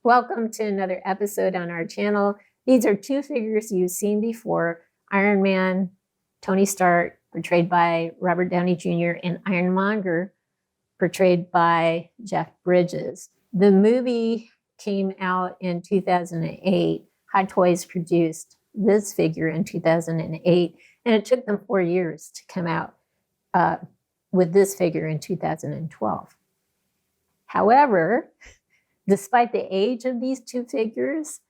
Welcome to another episode on our channel. These are two figures you've seen before: Iron Man, Tony Stark, portrayed by Robert Downey Jr., and Iron Monger, portrayed by Jeff Bridges. The movie came out in 2008. Hot Toys produced this figure in 2008, and it took them 4 years to come out with this figure in 2012. However, despite the age of these two figures,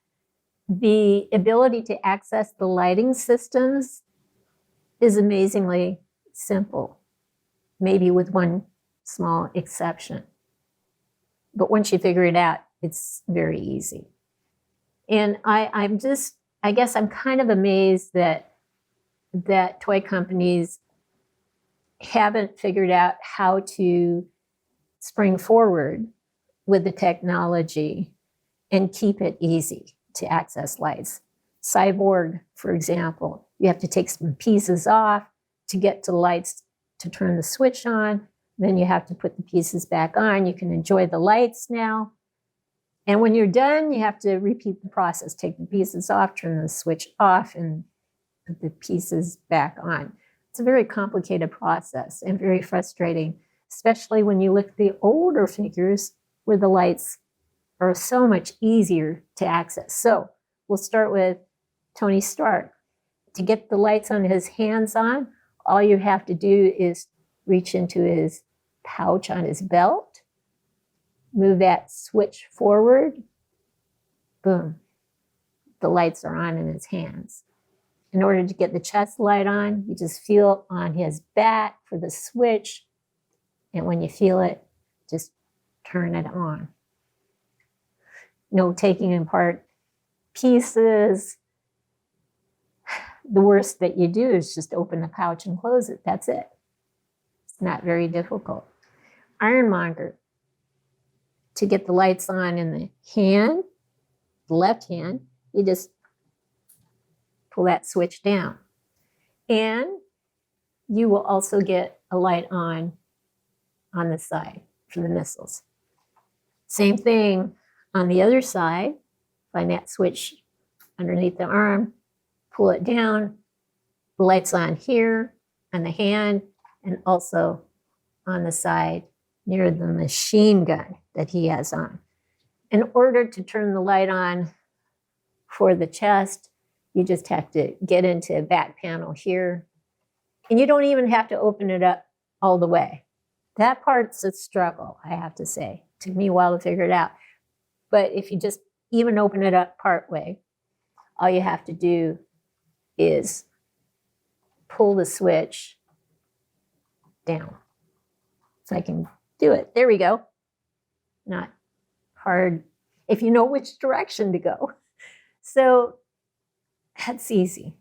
the ability to access the lighting systems is amazingly simple, maybe with one small exception. But once you figure it out, it's very easy. And I guess I'm kind of amazed that toy companies haven't figured out how to spring forward with the technology and keep it easy to access lights. Cyborg, for example, you have to take some pieces off to get to the lights to turn the switch on. Then you have to put the pieces back on. You can enjoy the lights now. And when you're done, you have to repeat the process. Take the pieces off, turn the switch off, and put the pieces back on. It's a very complicated process and very frustrating, especially when you look at the older figures where the lights are so much easier to access. So we'll start with Tony Stark. To get the lights on his hands on, all you have to do is reach into his pouch on his belt, move that switch forward, boom, the lights are on in his hands. In order to get the chest light on, you just feel on his back for the switch, and when you feel it, just turn it on. No taking apart pieces. The worst that you do is just open the pouch and close it. That's it. It's not very difficult. Iron Monger. To get the lights on in the hand, the left hand, you just pull that switch down. And you will also get a light on the side for the missiles. Same thing on the other side. Find that switch underneath the arm, pull it down, the light's on here, on the hand, and also on the side near the machine gun that he has on. In order to turn the light on for the chest, you just have to get into a back panel here. And you don't even have to open it up all the way. That part's a struggle, I have to say. It took me a while to figure it out. But if you just even open it up part way, all you have to do is pull the switch down. So I can do it. There we go. Not hard if you know which direction to go. So that's easy.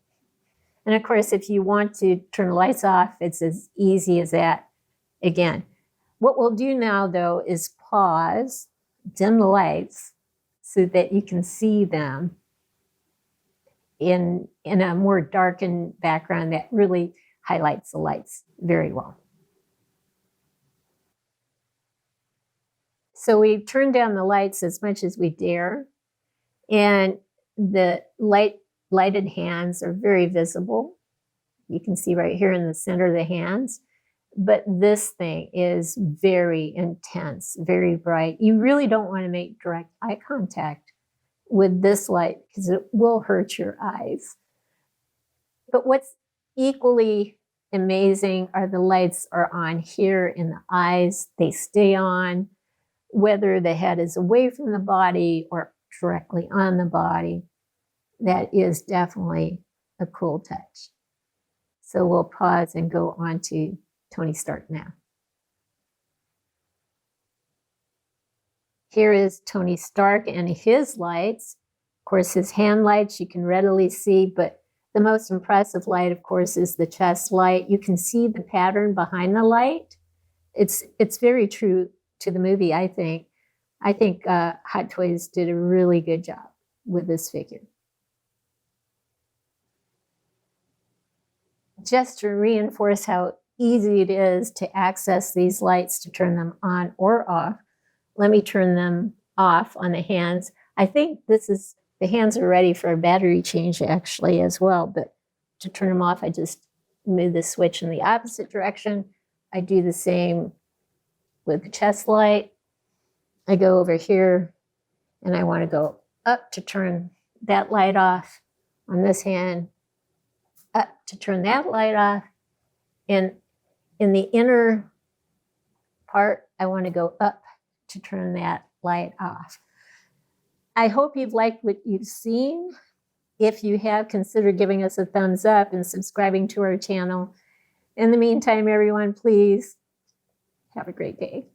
And of course, if you want to turn the lights off, it's as easy as that. Again, what we'll do now, though, is pause, dim the lights so that you can see them in a more darkened background that really highlights the lights very well. So we turn down the lights as much as we dare, and the lighted hands are very visible. You can see right here in the center of the hands. But this thing is very intense, very bright. You really don't want to make direct eye contact with this light because it will hurt your eyes. But what's equally amazing are the lights are on here in the eyes. They stay on, whether the head is away from the body or directly on the body. That is definitely a cool touch. So we'll pause and go on to Tony Stark now. Here is Tony Stark and his lights. Of course, his hand lights you can readily see, but the most impressive light, of course, is the chest light. You can see the pattern behind the light. It's very true to the movie, I think. I think Hot Toys did a really good job with this figure. Just to reinforce how easy it is to access these lights, to turn them on or off, let me turn them off on the hands. I think the hands are ready for a battery change actually as well, but to turn them off, I just move the switch in the opposite direction. I do the same with the chest light. I go over here and I want to go up to turn that light off on this hand, up to turn that light off. And in the inner part, I want to go up to turn that light off. I hope you've liked what you've seen. If you have, consider giving us a thumbs up and subscribing to our channel. In the meantime, everyone, please have a great day.